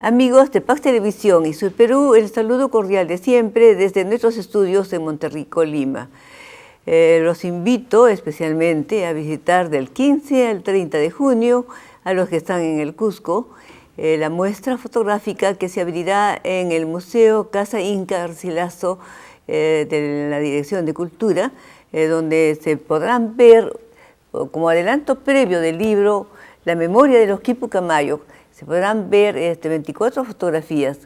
Amigos de Pax Televisión y Sur Perú, el saludo cordial de siempre desde nuestros estudios en Monterrico, Lima. Los invito especialmente a visitar del 15 al 30 de junio, a los que están en el Cusco, la muestra fotográfica que se abrirá en el Museo Casa Inca Garcilaso de la Dirección de Cultura, donde se podrán ver, como adelanto previo del libro, La memoria de los Quipucamayo. Se podrán ver 24 fotografías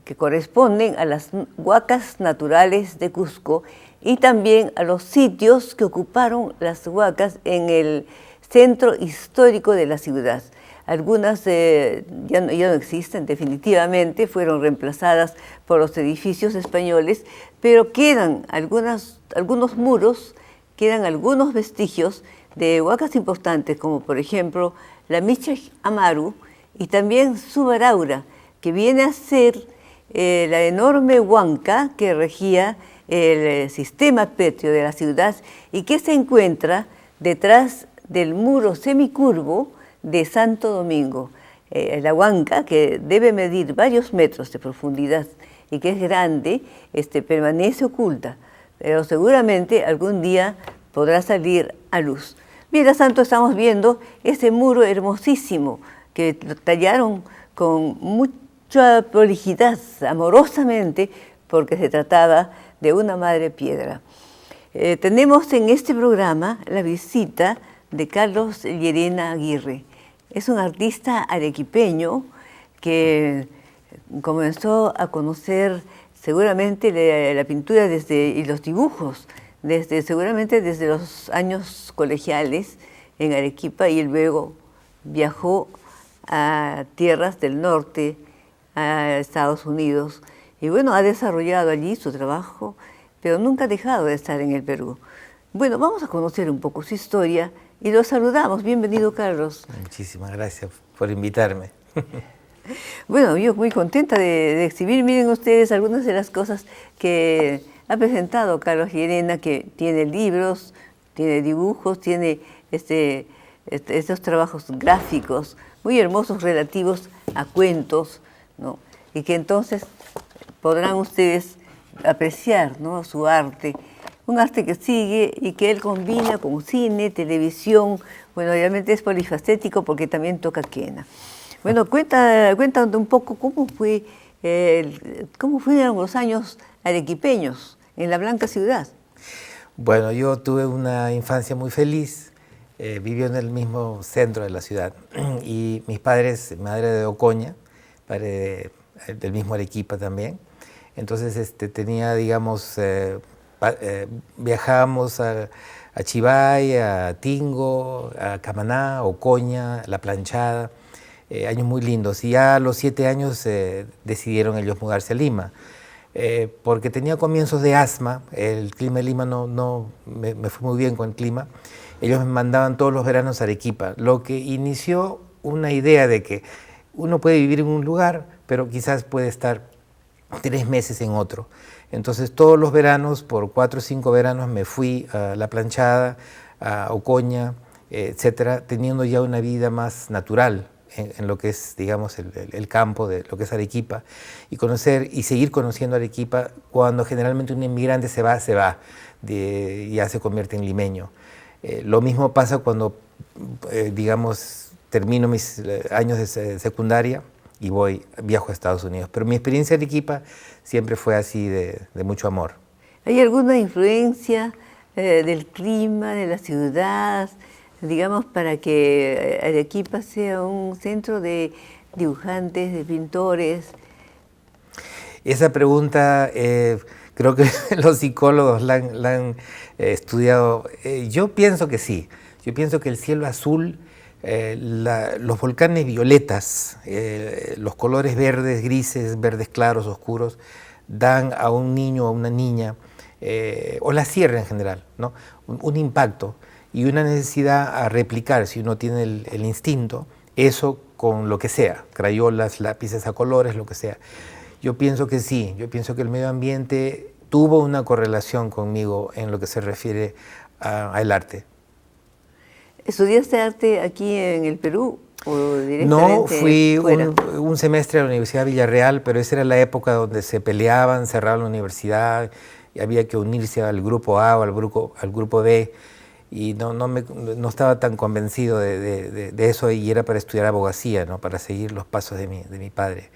que corresponden a las huacas naturales de Cusco y también a los sitios que ocuparon las huacas en el centro histórico de la ciudad. Algunas ya no existen definitivamente, fueron reemplazadas por los edificios españoles, pero quedan algunos muros, quedan algunos vestigios de huacas importantes, como por ejemplo la Michach Amaru, y también Subaraura, que viene a ser la enorme huanca que regía el sistema pétreo de la ciudad y que se encuentra detrás del muro semicurvo de Santo Domingo. La huanca, que debe medir varios metros de profundidad y que es grande, permanece oculta, pero seguramente algún día podrá salir a luz. Mientras tanto, estamos viendo ese muro hermosísimo que lo tallaron con mucha prolijidad, amorosamente, porque se trataba de una madre piedra. Tenemos en este programa la visita de Carlos Llerena Aguirre. Es un artista arequipeño que comenzó a conocer seguramente la pintura y los dibujos, seguramente desde los años colegiales en Arequipa, y luego viajó a tierras del norte, a Estados Unidos, y bueno, ha desarrollado allí su trabajo, pero nunca ha dejado de estar en el Perú. Bueno, vamos a conocer un poco su historia y lo saludamos. Bienvenido, Carlos. Muchísimas gracias por invitarme. Bueno, yo muy contenta de exhibir, miren ustedes, algunas de las cosas que ha presentado Carlos Llerena, que tiene libros, tiene dibujos, tiene estos trabajos gráficos muy hermosos relativos a cuentos, ¿no? Y que entonces podrán ustedes apreciar, ¿no?, su arte, un arte que sigue y que él combina con cine, televisión. Bueno, obviamente es polifacético porque también toca quena. Bueno, cuéntanos un poco cómo fueron los años arequipeños en la Blanca Ciudad. Bueno, yo tuve una infancia muy feliz. Vivió en el mismo centro de la ciudad y mis padres, madre de Ocoña, padre del mismo Arequipa también. Entonces tenía, digamos, viajábamos a Chivay, a Tingo, a Camaná, a Ocoña, La Planchada, años muy lindos. Y ya a los 7 años decidieron ellos mudarse a Lima. Porque tenía comienzos de asma, el clima de Lima me fue muy bien con el clima. Ellos me mandaban todos los veranos a Arequipa, lo que inició una idea de que uno puede vivir en un lugar, pero quizás puede estar 3 meses en otro. Entonces todos los veranos, por 4 o 5 veranos, me fui a La Planchada, a Ocoña, etcétera, teniendo ya una vida más natural en lo que es, digamos, el campo de lo que es Arequipa, y conocer y seguir conociendo Arequipa. Cuando generalmente un inmigrante se va, ya se convierte en limeño. Lo mismo pasa cuando, digamos, termino mis años de secundaria y viajo a Estados Unidos. Pero mi experiencia en Arequipa siempre fue así de mucho amor. ¿Hay alguna influencia del clima, de la ciudad, digamos, para que Arequipa sea un centro de dibujantes, de pintores? Esa pregunta creo que los psicólogos la han estudiado. Yo pienso que sí. Yo pienso que el cielo azul, los volcanes violetas, los colores verdes, grises, verdes claros, oscuros, dan a un niño o a una niña, o la sierra en general, ¿no?, un impacto y una necesidad a replicar, si uno tiene el instinto, eso con lo que sea, crayolas, lápices a colores, lo que sea. Yo pienso que sí, yo pienso que el medio ambiente tuvo una correlación conmigo en lo que se refiere al arte. ¿Estudiaste arte aquí en el Perú? ¿O directamente No, fui fuera? un semestre a la Universidad de Villarreal, pero esa era la época donde se peleaban, cerraban la universidad, y había que unirse al grupo A o al grupo B, y no estaba tan convencido de eso, y era para estudiar abogacía, ¿no? Para seguir los pasos de mi padre.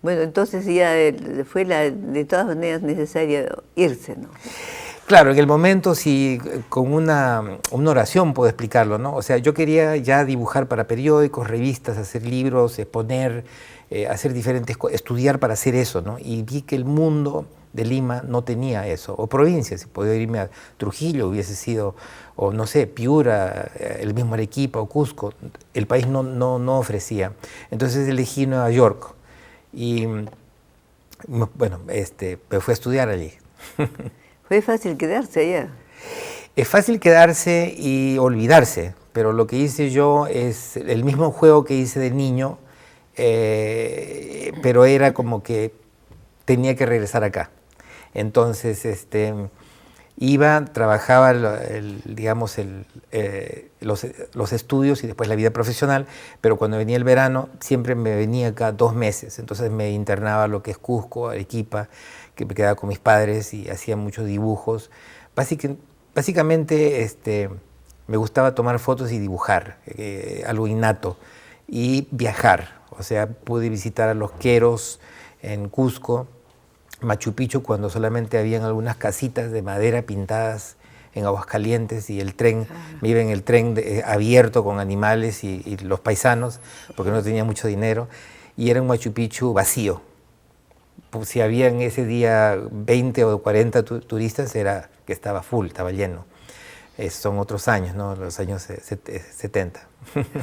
Bueno, entonces ya fue de todas maneras necesario irse, ¿no? Claro, en el momento sí, con una oración puedo explicarlo, ¿no? O sea, yo quería ya dibujar para periódicos, revistas, hacer libros, exponer, hacer diferentes cosas, estudiar para hacer eso, ¿no? Y vi que el mundo de Lima no tenía eso, o provincias, si podía irme a Trujillo, hubiese sido, o no sé, Piura, el mismo Arequipa o Cusco, el país no ofrecía. Entonces elegí Nueva York y, bueno, me fui a estudiar allí. Fue fácil quedarse allá. Es fácil quedarse y olvidarse, pero lo que hice yo es el mismo juego que hice de niño, pero era como que tenía que regresar acá. Entonces, iba, trabajaba digamos, los estudios y después la vida profesional, pero cuando venía el verano siempre me venía acá 2 meses, entonces me internaba lo que es Cusco, Arequipa, que me quedaba con mis padres y hacía muchos dibujos. Básicamente me gustaba tomar fotos y dibujar, algo innato, y viajar. O sea, pude visitar a los Queros en Cusco, Machu Picchu, cuando solamente habían algunas casitas de madera pintadas en Aguascalientes, y el tren, me iba en el tren abierto con animales y los paisanos, porque no tenía mucho dinero, y era un Machu Picchu vacío. Pues si había en ese día 20 o 40 turistas, era que estaba full, estaba lleno. Son otros años, ¿no? Los años 70.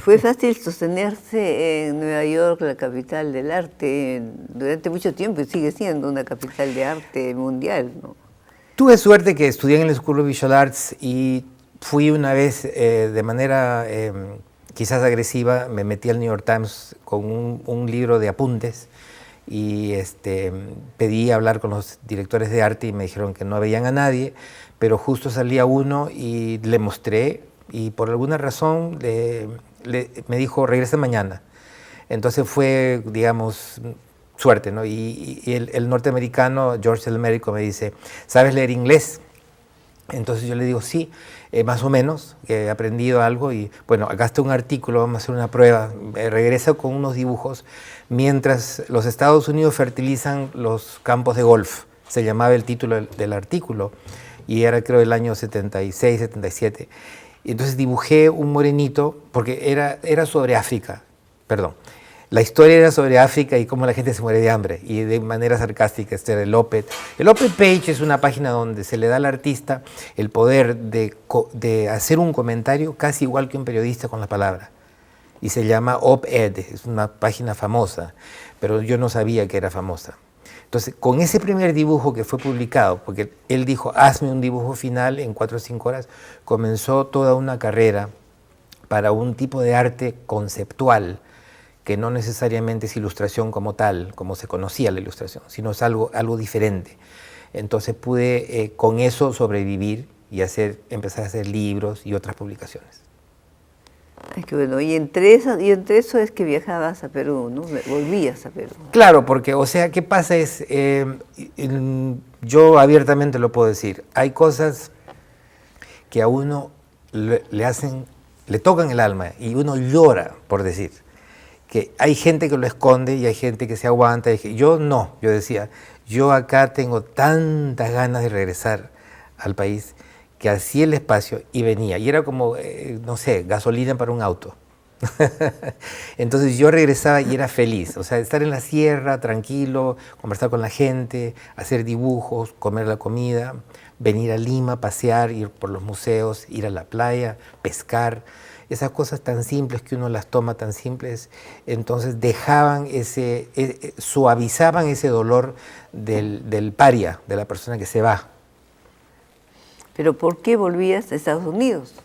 Fue fácil sostenerse en Nueva York, la capital del arte, durante mucho tiempo, y sigue siendo una capital de arte mundial, ¿no? Tuve suerte que estudié en el School of Visual Arts y fui una vez de manera quizás agresiva, me metí al New York Times con un libro de apuntes y pedí hablar con los directores de arte y me dijeron que no veían a nadie, pero justo salía uno y le mostré y por alguna razón me dijo, regresa mañana. Entonces fue, digamos, suerte, ¿no? Y el norteamericano, George el Médico, me dice, ¿sabes leer inglés? Entonces yo le digo, sí, más o menos, he aprendido algo y bueno, acá está un artículo, vamos a hacer una prueba. Regresa con unos dibujos mientras los Estados Unidos fertilizan los campos de golf. Se llamaba el título del artículo y era creo el año 76, 77. Y entonces dibujé un morenito, porque era sobre África, perdón. La historia era sobre África y cómo la gente se muere de hambre, y de manera sarcástica. Este era el op-ed. El op-ed page es una página donde se le da al artista el poder de hacer un comentario casi igual que un periodista con la palabra. Y se llama op-ed, es una página famosa, pero yo no sabía que era famosa. Entonces, con ese primer dibujo que fue publicado, porque él dijo, hazme un dibujo final en 4 o 5 horas, comenzó toda una carrera para un tipo de arte conceptual, que no necesariamente es ilustración como tal, como se conocía la ilustración, sino es algo diferente. Entonces pude con eso sobrevivir y empezar a hacer libros y otras publicaciones. Ay, qué bueno. Y entre eso es que viajabas a Perú, ¿no? Volvías a Perú. Claro, porque, o sea, ¿qué pasa? Yo abiertamente lo puedo decir, hay cosas que a uno le tocan el alma y uno llora, por decir. Que hay gente que lo esconde y hay gente que se aguanta. Yo no, yo decía, yo acá tengo tantas ganas de regresar al país que hacía el espacio y venía. Y era como, no sé, gasolina para un auto. Entonces yo regresaba y era feliz. O sea, estar en la sierra, tranquilo, conversar con la gente, hacer dibujos, comer la comida, venir a Lima, pasear, ir por los museos, ir a la playa, pescar. Esas cosas tan simples que uno las toma tan simples, entonces dejaban suavizaban ese dolor del paria, de la persona que se va. ¿Pero por qué volvías a Estados Unidos?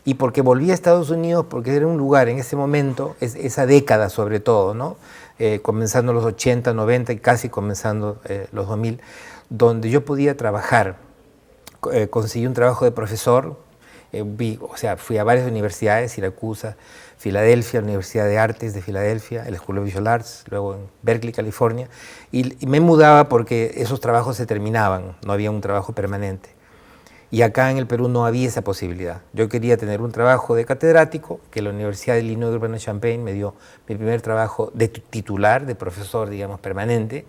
Y porque volví a Estados Unidos, porque era un lugar en ese momento, esa década sobre todo, ¿no? Comenzando los 80, 90 y casi comenzando los 2000, donde yo podía trabajar. Conseguí un trabajo de profesor O sea, fui a varias universidades, Siracusa, Filadelfia, la Universidad de Artes de Filadelfia, el School of Visual Arts, luego en Berkeley, California, y me mudaba porque esos trabajos se terminaban, no había un trabajo permanente. Y acá en el Perú no había esa posibilidad. Yo quería tener un trabajo de catedrático, que la Universidad de Illinois Urbana-Champaign me dio mi primer trabajo de titular, de profesor, digamos, permanente,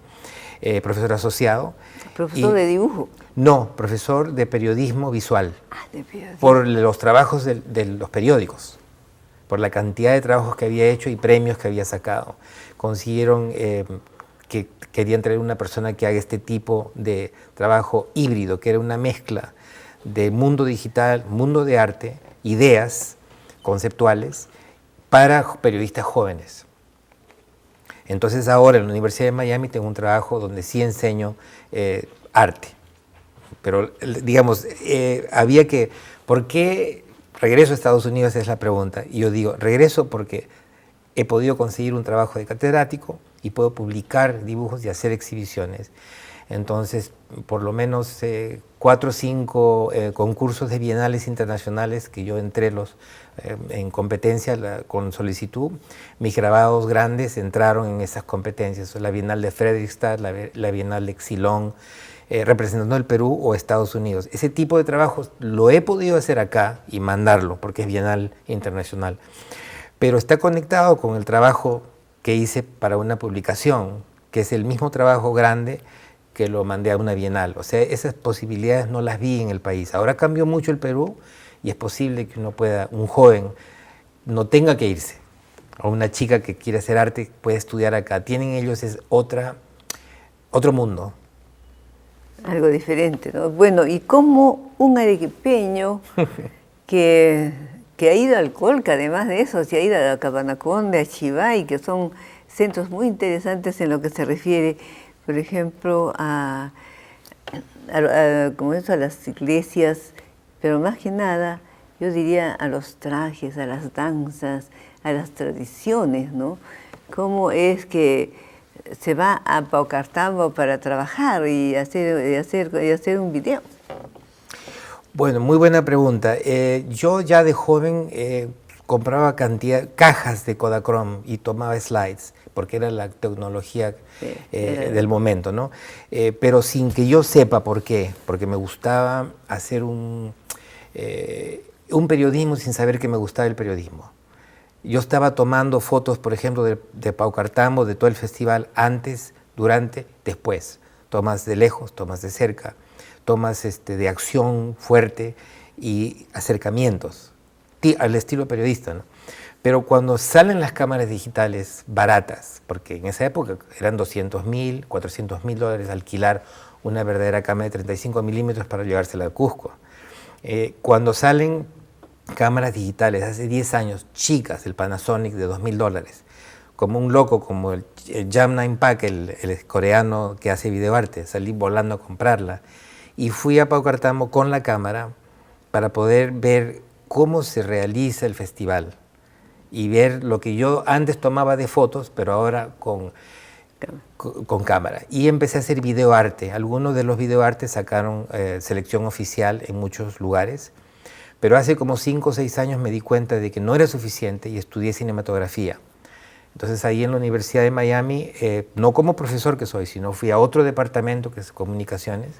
profesor asociado. ¿Profesor de dibujo? No, profesor de periodismo visual. Ah, de periodismo. Por los trabajos de los periódicos, por la cantidad de trabajos que había hecho y premios que había sacado. Consiguieron que querían traer una persona que haga este tipo de trabajo híbrido, que era una mezcla de mundo digital, mundo de arte, ideas conceptuales para periodistas jóvenes. Entonces ahora en la Universidad de Miami tengo un trabajo donde sí enseño arte. Pero digamos, había que... ¿Por qué regreso a Estados Unidos? Es la pregunta. Y yo digo, regreso porque he podido conseguir un trabajo de catedrático y puedo publicar dibujos y hacer exhibiciones. Entonces, por lo menos 4 o 5 concursos de bienales internacionales que yo entré en competencia con solicitud, mis grabados grandes entraron en esas competencias, la Bienal de Fredrikstad, la Bienal de Xilón, representando el Perú o Estados Unidos. Ese tipo de trabajos lo he podido hacer acá y mandarlo, porque es bienal internacional. Pero está conectado con el trabajo que hice para una publicación, que es el mismo trabajo grande que lo mandé a una bienal. O sea, esas posibilidades no las vi en el país. Ahora cambió mucho el Perú y es posible que un joven, no tenga que irse. O una chica que quiere hacer arte puede estudiar acá. Tienen ellos otro mundo. Algo diferente, ¿no? Bueno, y como un arequipeño que ha ido al Colca, además de eso, se ha ido a Cabanacón, a Chivay, que son centros muy interesantes en lo que se refiere, por ejemplo, como eso, a las iglesias, pero más que nada, yo diría a los trajes, a las danzas, a las tradiciones, ¿no? Cómo es que se va a Paucartambo para trabajar y hacer un video. Bueno, muy buena pregunta. Yo ya de joven compraba cajas de Kodachrome y tomaba slides, porque era la tecnología del momento, ¿no? Pero sin que yo sepa por qué, porque me gustaba hacer un periodismo sin saber que me gustaba el periodismo. Yo estaba tomando fotos, por ejemplo, de Paucartambo, de todo el festival, antes, durante, después. Tomas de lejos, tomas de cerca, tomas de acción fuerte y acercamientos, al estilo periodista, ¿no? Pero cuando salen las cámaras digitales baratas, porque en esa época eran $200,000, $400,000 alquilar una verdadera cámara de 35 milímetros para llevársela al Cusco. Cuando salen cámaras digitales hace 10 años, chicas, el Panasonic de $2,000, como un loco, como el Jam9 Pak, el coreano que hace videoarte, salí volando a comprarla. Y fui a Paucartambo con la cámara para poder ver cómo se realiza el festival y ver lo que yo antes tomaba de fotos, pero ahora con cámara. Y empecé a hacer videoarte. Algunos de los videoartes sacaron selección oficial en muchos lugares, pero hace como 5 o 6 años me di cuenta de que no era suficiente y estudié cinematografía. Entonces ahí en la Universidad de Miami, no como profesor que soy, sino fui a otro departamento que es comunicaciones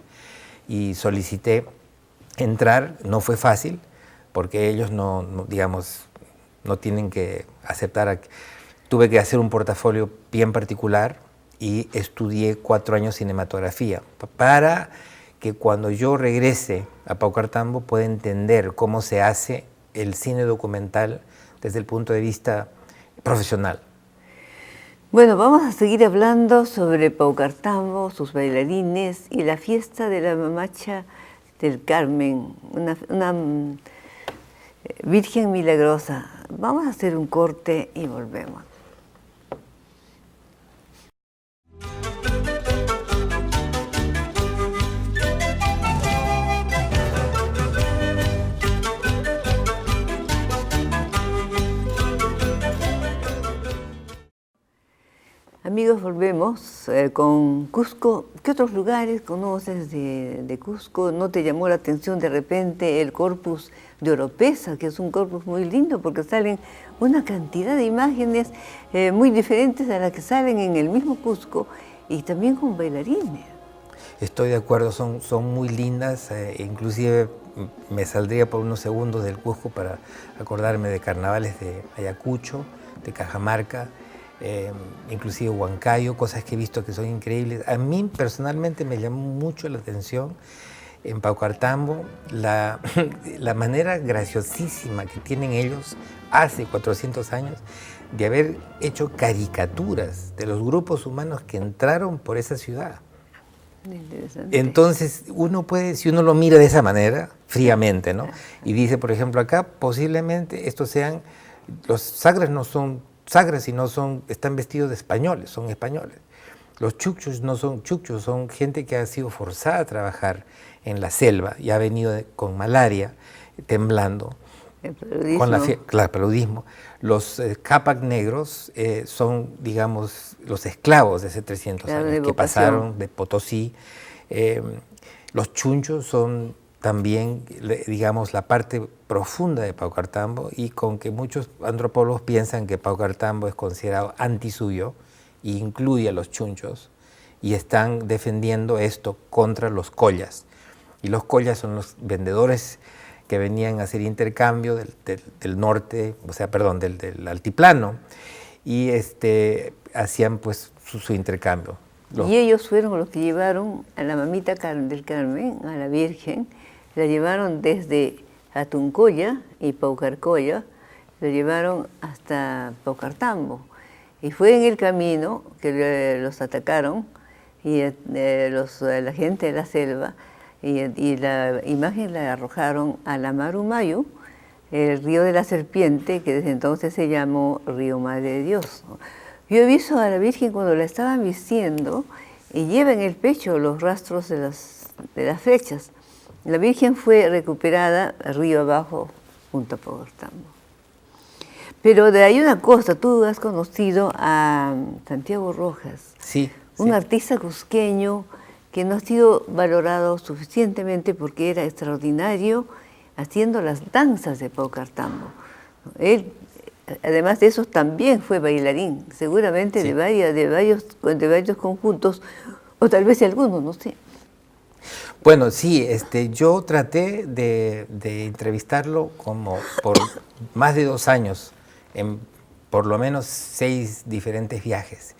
y solicité entrar. No fue fácil porque ellos digamos, no tienen que aceptar. Tuve que hacer un portafolio bien particular y estudié 4 años cinematografía para que cuando yo regrese a Paucartambo pueda entender cómo se hace el cine documental desde el punto de vista profesional. Bueno, vamos a seguir hablando sobre Paucartambo, sus bailarines y la fiesta de la Mamacha del Carmen, una Virgen milagrosa. Vamos a hacer un corte y volvemos. Amigos, volvemos con Cusco. ¿Qué otros lugares conoces de Cusco? ¿No te llamó la atención de repente el Corpus de Oropesa, que es un corpus muy lindo porque salen una cantidad de imágenes muy diferentes a las que salen en el mismo Cusco y también con bailarines. Estoy de acuerdo, son muy lindas, inclusive me saldría por unos segundos del Cusco para acordarme de carnavales de Ayacucho, de Cajamarca, inclusive Huancayo, cosas que he visto que son increíbles. A mí personalmente me llamó mucho la atención en Paucartambo la manera graciosísima que tienen ellos hace 400 años de haber hecho caricaturas de los grupos humanos que entraron por esa ciudad. Entonces, uno puede, si uno lo mira de esa manera, fríamente, ¿no? Y dice, por ejemplo, acá posiblemente estos sean, los sagres no son sagres, sino están vestidos de españoles, son españoles. Los chuchos no son chuchos, son gente que ha sido forzada a trabajar en la selva y ha venido con malaria, temblando. El paludismo. Con el paludismo. Los Capac negros son, digamos, los esclavos de hace 300 años que pasaron de Potosí. Los chunchos son también, digamos, la parte profunda de Paucartambo, y con que muchos antropólogos piensan que Paucartambo es considerado antisuyo e incluye a los chunchos, y están defendiendo esto contra los collas. Y los collas son los vendedores que venían a hacer intercambio del norte, o sea, perdón, del altiplano, y hacían pues su intercambio. Y ellos fueron los que llevaron a la mamita del Carmen, a la Virgen, la llevaron desde Atuncoya y Paucarcoya, la llevaron hasta Paucartambo. Y fue en el camino que los atacaron, y la gente de la selva, y la imagen la arrojaron a la Marumayu, el río de la serpiente, que desde entonces se llamó Río Madre de Dios. Yo he visto a la Virgen cuando la estaban vistiendo y lleva en el pecho los rastros de las flechas. La Virgen fue recuperada río abajo junto a Paucartambo. Pero de ahí una cosa, tú has conocido a Santiago Rojas, sí, un artista cusqueño que no ha sido valorado suficientemente porque era extraordinario haciendo las danzas de Paucartambo. Él, además de eso, también fue bailarín, seguramente sí, de varios conjuntos, o tal vez de algunos, no sé. Bueno, sí, yo traté de entrevistarlo como por más de 2 años, en por lo menos 6 diferentes viajes.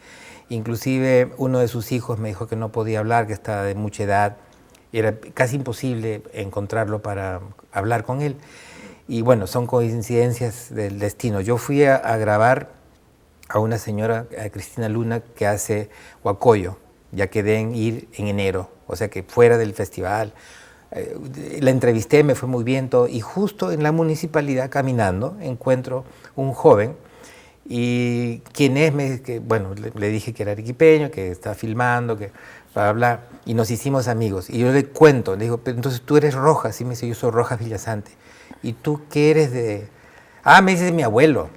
Inclusive uno de sus hijos me dijo que no podía hablar, que estaba de mucha edad, era casi imposible encontrarlo para hablar con él. Y bueno, son coincidencias del destino. Yo fui a grabar a una señora, a Cristina Luna, que hace huacoyo, ya quedé en ir en enero, o sea que fuera del festival. La entrevisté, me fue muy bien todo, y justo en la municipalidad, caminando, encuentro un joven, y quién es, bueno, le dije que era arequipeño, que estaba filmando, que para hablar, y nos hicimos amigos. Y yo le cuento, le digo, pero entonces tú eres Rojas, y me dice, yo soy Rojas Villasante. ¿Y tú qué eres de...? Ah, me dice, mi abuelo.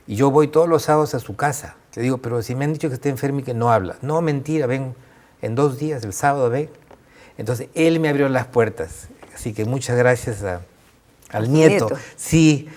Y yo voy todos los sábados a su casa. Le digo, pero si me han dicho que está enfermo y que no habla. No, mentira, ven, en 2 días, el sábado, ven. Entonces, él me abrió las puertas. Así que muchas gracias al nieto. Sí,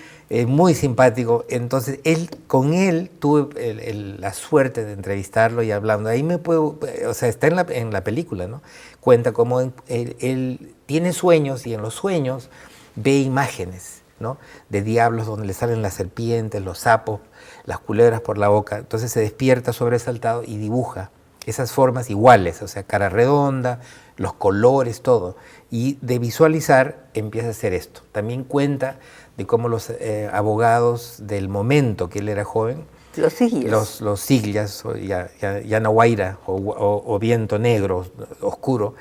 muy simpático. Entonces, con él tuve la suerte de entrevistarlo y hablando. Ahí me puedo, o sea, está en la película, ¿no? Cuenta cómo él tiene sueños, y en los sueños ve imágenes, ¿no? De diablos donde le salen las serpientes, los sapos, las culebras por la boca. Entonces se despierta sobresaltado y dibuja esas formas iguales, o sea, cara redonda, los colores, todo. Y de visualizar empieza a hacer esto. También cuenta de cómo los abogados del momento que él era joven, los siglas, los siglas, o Yanahuayra, o viento negro, oscuro,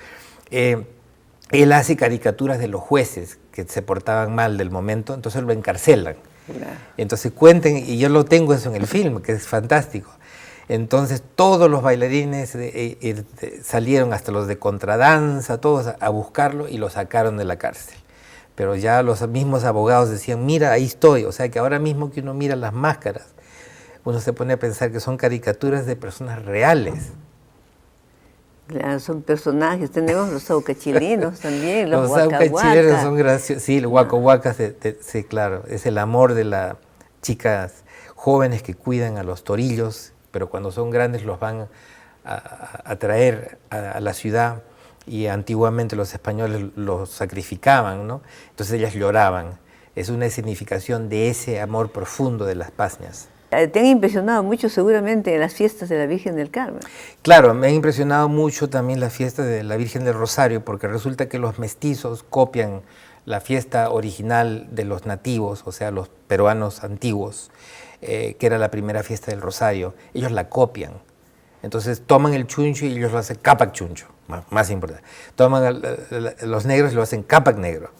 él hace caricaturas de los jueces que se portaban mal del momento, entonces lo encarcelan. Entonces cuenten, y yo lo tengo eso en el film, que es fantástico. Entonces todos los bailarines salieron, hasta los de contradanza, todos a buscarlo, y lo sacaron de la cárcel. Pero ya los mismos abogados decían, mira, ahí estoy. O sea que ahora mismo que uno mira las máscaras, uno se pone a pensar que son caricaturas de personas reales. Claro, son personajes. Tenemos los aucachilenos también, los Los aucachilenos huacahuacas. son graciosos. Sí, los huacahuacas, sí, claro. Es el amor de las chicas jóvenes que cuidan a los torillos, pero cuando son grandes los van a traer a la ciudad, y antiguamente los españoles los sacrificaban, ¿no? Entonces ellas lloraban. Es una escenificación de ese amor profundo de las pasñas. Te han impresionado mucho seguramente las fiestas de la Virgen del Carmen. Claro, me ha impresionado mucho también la fiesta de la Virgen del Rosario, porque resulta que los mestizos copian la fiesta original de los nativos, o sea, los peruanos antiguos, que era la primera fiesta del Rosario. Ellos la copian. Entonces toman el chuncho y ellos lo hacen Capac chuncho, más importante. Toman los negros y lo hacen Capac negro.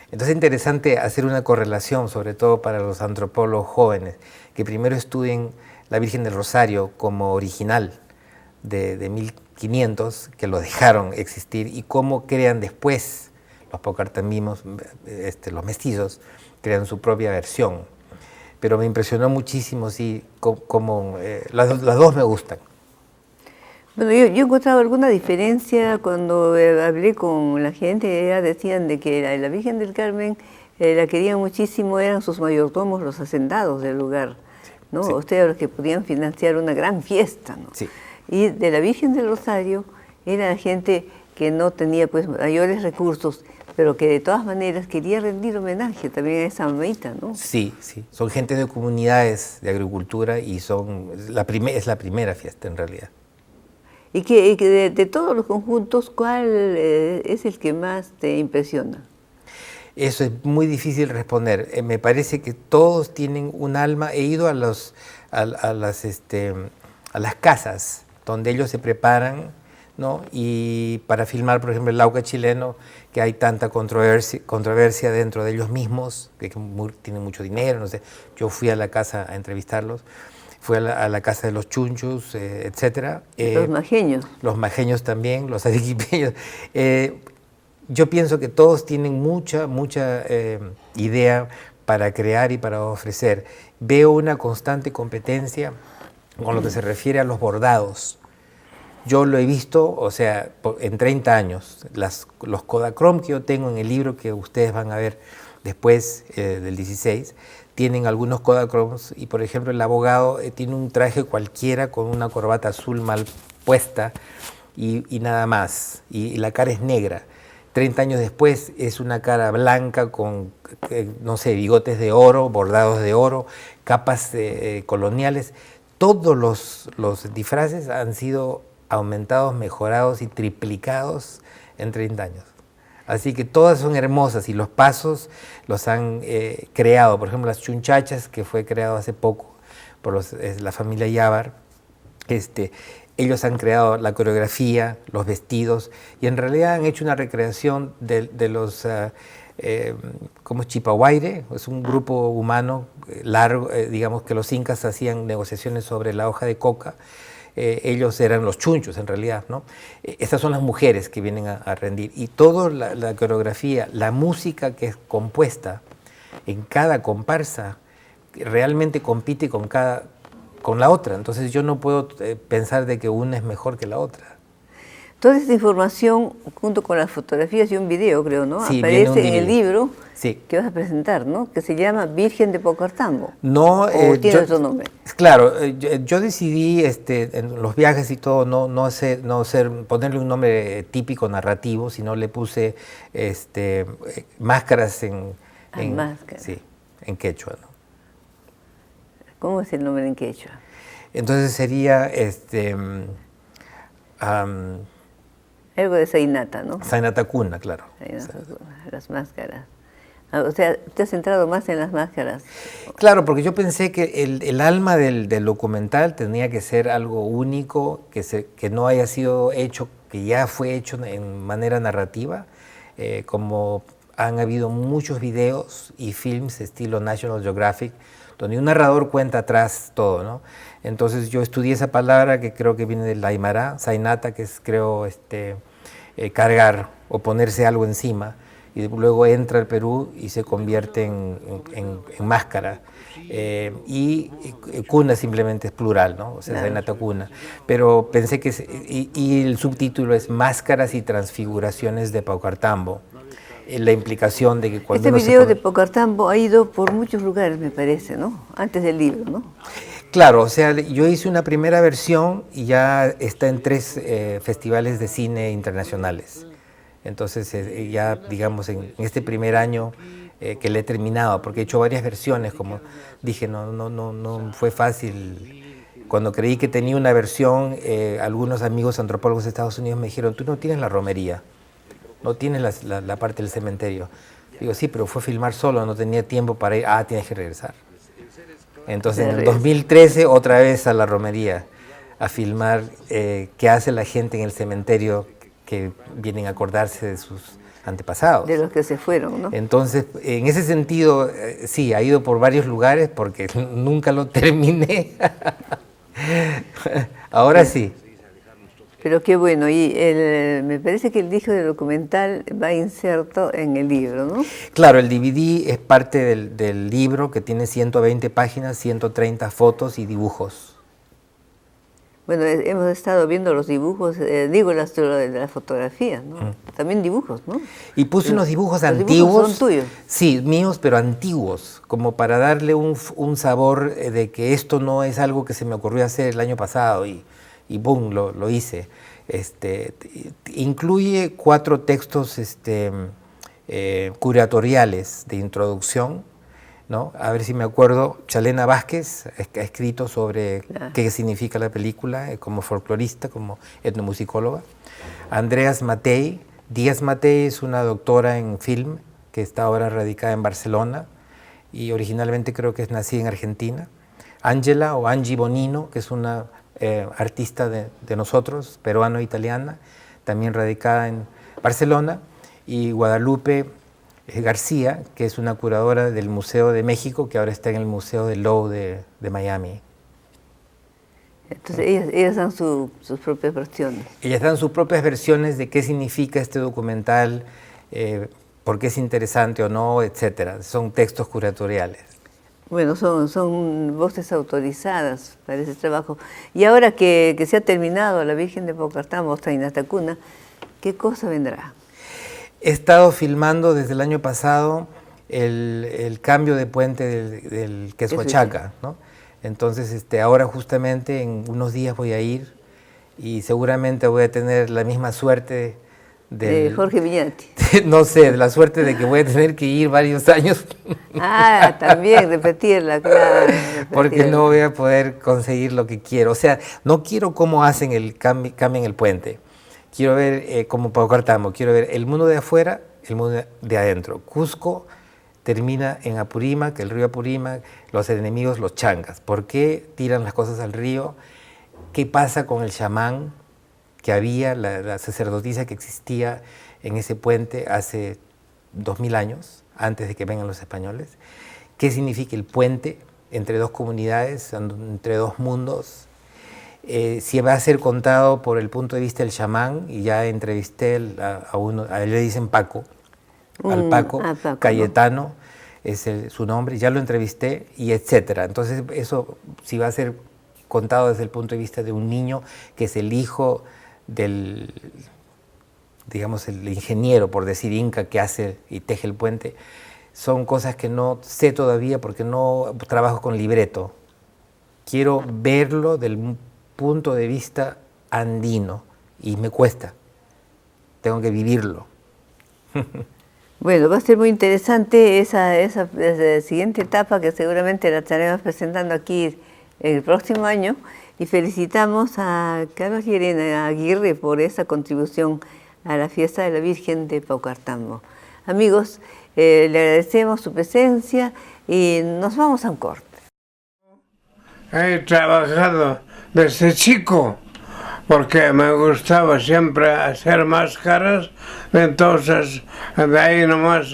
Entonces es interesante hacer una correlación, sobre todo para los antropólogos jóvenes, que primero estudien la Virgen del Rosario como original de 1500, que lo dejaron existir, y cómo crean después los pocartambimos, los mestizos, crean su propia versión. Pero me impresionó muchísimo, sí, como las dos me gustan. Bueno, yo he encontrado alguna diferencia cuando hablé con la gente. Ellas decían de que la Virgen del Carmen la querían muchísimo, eran sus mayordomos, los hacendados del lugar, ¿no? Sí. Ustedes los que podían financiar una gran fiesta, ¿no? Sí. Y de la Virgen del Rosario era gente que no tenía pues mayores recursos, pero que de todas maneras quería rendir homenaje también a esa mamita, ¿no? Sí, sí. Son gente de comunidades de agricultura y es la primera fiesta en realidad. Y que de todos los conjuntos, ¿cuál es el que más te impresiona? Eso es muy difícil responder. Me parece que todos tienen un alma. He ido a las casas donde ellos se preparan, ¿no? Y para filmar, por ejemplo, el lauca chileno, que hay tanta controversia dentro de ellos mismos, que tienen mucho dinero, no sé. Yo fui a la casa a entrevistarlos. Fui a la casa de los chunchos, etcétera. Los majeños. Los majeños también, los arequipeños. Yo pienso que todos tienen mucha idea para crear y para ofrecer. Veo una constante competencia con lo que se refiere a los bordados. Yo lo he visto, o sea, en 30 años. Los Kodachrome que yo tengo en el libro que ustedes van a ver después del 16, tienen algunos Kodachromes, y por ejemplo el abogado tiene un traje cualquiera con una corbata azul mal puesta y nada más, y la cara es negra. 30 años después es una cara blanca con, no sé, bigotes de oro, bordados de oro, capas coloniales. Todos los disfraces han sido aumentados, mejorados y triplicados en 30 años. Así que todas son hermosas y los pasos los han creado. Por ejemplo, las chunchachas, que fue creado hace poco por la familia Yávar, ellos han creado la coreografía, los vestidos, y en realidad han hecho una recreación de los, como Chipahuayre, es un grupo humano largo, digamos que los incas hacían negociaciones sobre la hoja de coca. Ellos eran los chunchos en realidad, ¿no? Estas son las mujeres que vienen a rendir, y toda la coreografía, la música que es compuesta en cada comparsa realmente compite con la otra. Entonces yo no puedo pensar de que una es mejor que la otra. Toda esta información, junto con las fotografías y un video, creo, ¿no? Sí, aparece en el libro sí. que vas a presentar, ¿no? Que se llama Virgen de Pocartambo. No, ¿O tiene otro nombre? Claro, yo decidí en los viajes y todo ponerle un nombre típico narrativo, sino le puse máscaras máscaras. Sí, en quechua, ¿no? ¿Cómo es el nombre en quechua? Entonces sería algo de Zainata, ¿no? Zainata Cuna, claro. Las máscaras. O sea, te has centrado más en las máscaras. Claro, porque yo pensé que el alma del documental tenía que ser algo único, que no haya sido hecho, que ya fue hecho en manera narrativa, como han habido muchos videos y films estilo National Geographic, donde un narrador cuenta atrás todo, ¿no? Entonces yo estudié esa palabra que creo que viene del aymara, Zainata, que es, creo, cargar o ponerse algo encima, y luego entra al Perú y se convierte en Máscara. Y Cuna simplemente es plural, ¿no? O sea, claro. Renata Cuna. Pero pensé que... Y el subtítulo es Máscaras y Transfiguraciones de Paucartambo. La implicación de que cuando este video de Paucartambo ha ido por muchos lugares, me parece, ¿no? Antes del libro, ¿no? Claro, o sea, yo hice una primera versión y ya está en 3 festivales de cine internacionales. Entonces, ya, digamos, en este primer año que le he terminado, porque he hecho varias versiones, como dije, no fue fácil. Cuando creí que tenía una versión, algunos amigos antropólogos de Estados Unidos me dijeron, tú no tienes la romería, no tienes la parte del cementerio. Digo, sí, pero fue filmar solo, no tenía tiempo para ir, tienes que regresar. Entonces, en el 2013, otra vez a la romería, a filmar qué hace la gente en el cementerio que vienen a acordarse de sus antepasados. De los que se fueron, ¿no? Entonces, en ese sentido, sí, ha ido por varios lugares porque nunca lo terminé. Ahora sí. Pero qué bueno, y me parece que el disco de documental va inserto en el libro, ¿no? Claro, el DVD es parte del libro que tiene 120 páginas, 130 fotos y dibujos. Bueno, hemos estado viendo los dibujos, la fotografía, ¿no? También dibujos, ¿no? Y puse unos dibujos antiguos. ¿Dibujos son tuyos? Sí, míos, pero antiguos, como para darle un sabor de que esto no es algo que se me ocurrió hacer el año pasado y boom, lo hice. Incluye 4 textos curatoriales de introducción, ¿no? A ver si me acuerdo, Chalena Vázquez ha escrito sobre qué significa la película como folclorista, como etnomusicóloga. Andreas Matei, Díaz Matei es una doctora en film que está ahora radicada en Barcelona y originalmente creo que es nacida en Argentina. Ángela o Angie Bonino, que es una artista de nosotros, peruano-italiana, también radicada en Barcelona, y Guadalupe García, que es una curadora del Museo de México, que ahora está en el Museo de Louvre de Miami. Entonces ellas dan sus propias versiones. Ellas dan sus propias versiones de qué significa este documental, por qué es interesante o no, etcétera. Son textos curatoriales. Bueno, son voces autorizadas para ese trabajo. Y ahora que se ha terminado La Virgen de Paucartambo, Renata Cuna, ¿qué cosa vendrá? He estado filmando desde el año pasado el cambio de puente del Quezhuachaca, ¿no? Entonces, ahora justamente en unos días voy a ir y seguramente voy a tener la misma suerte de Jorge Viñati. No sé, de la suerte de que voy a tener que ir varios años. También repetirla, claro. Porque no voy a poder conseguir lo que quiero. O sea, no quiero cómo hacen cambian el puente. Quiero ver, como Paucartambo, quiero ver el mundo de afuera, el mundo de adentro. Cusco termina en Apurímac, el río Apurímac, los enemigos, los changas. ¿Por qué tiran las cosas al río? ¿Qué pasa con el chamán que había, la sacerdotisa que existía en ese puente hace 2000 años, antes de que vengan los españoles? ¿Qué significa el puente entre 2 comunidades, entre 2 mundos? Si va a ser contado por el punto de vista del chamán, y ya entrevisté a él le dicen Paco, al Paco, Cayetano, ¿no? Es su nombre, ya lo entrevisté, y etcétera. Entonces, eso si va a ser contado desde el punto de vista de un niño que es el hijo del, digamos, el ingeniero, por decir, inca, que hace y teje el puente, son cosas que no sé todavía porque no trabajo con libreto. Quiero verlo del punto de vista andino y me cuesta, tengo que vivirlo. Bueno, va a ser muy interesante esa siguiente etapa que seguramente la estaremos presentando aquí el próximo año, y felicitamos a Carlos Llerena Aguirre por esa contribución a la fiesta de la Virgen de Paucartambo. Amigos, le agradecemos su presencia y nos vamos a un corte. He trabajado desde chico porque me gustaba siempre hacer máscaras, entonces de ahí nomás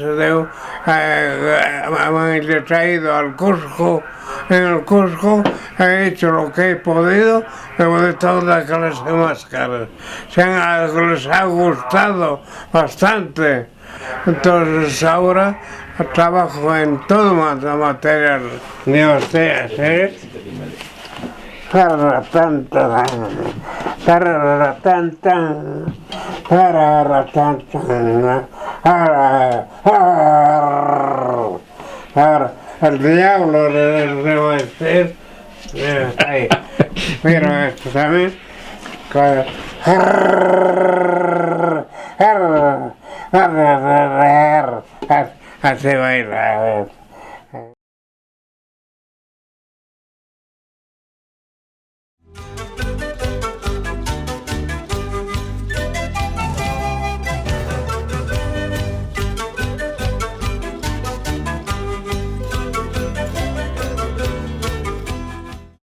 me he traído al Cusco. En el Cusco he hecho lo que he podido de toda clase de máscaras. Les ha gustado bastante Entonces ahora trabajo en todo material de osteas, ¿eh? El diablo debo decir, ahí, mira esto también, así baila, a ver.